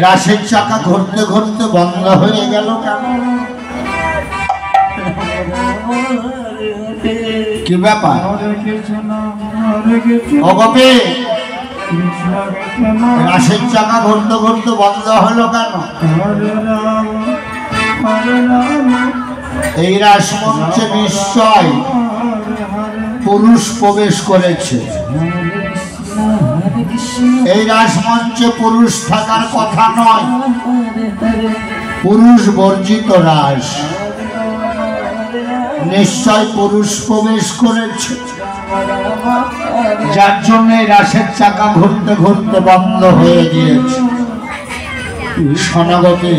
রাশের চাকা ঘুরতে ঘুরতে বন্ধ হয়ে গেল কেন? কি ব্যাপার? রাশের চাকা ঘুরতে ঘুরতে বন্ধ হলো কেন? এই রাসমঞ্চে নিশ্চয় পুরুষ প্রবেশ করেছে। এই রাসমঞ্চে পুরুষ থাকার কথা নয়, পুরুষ বর্জিত রাস। নিশ্চয় পুরুষ প্রবেশ করেছে, যার জন্য রাসের চাকা ঘুরতে ঘুরতে বন্ধ হয়ে গিয়েছে। সনাগতি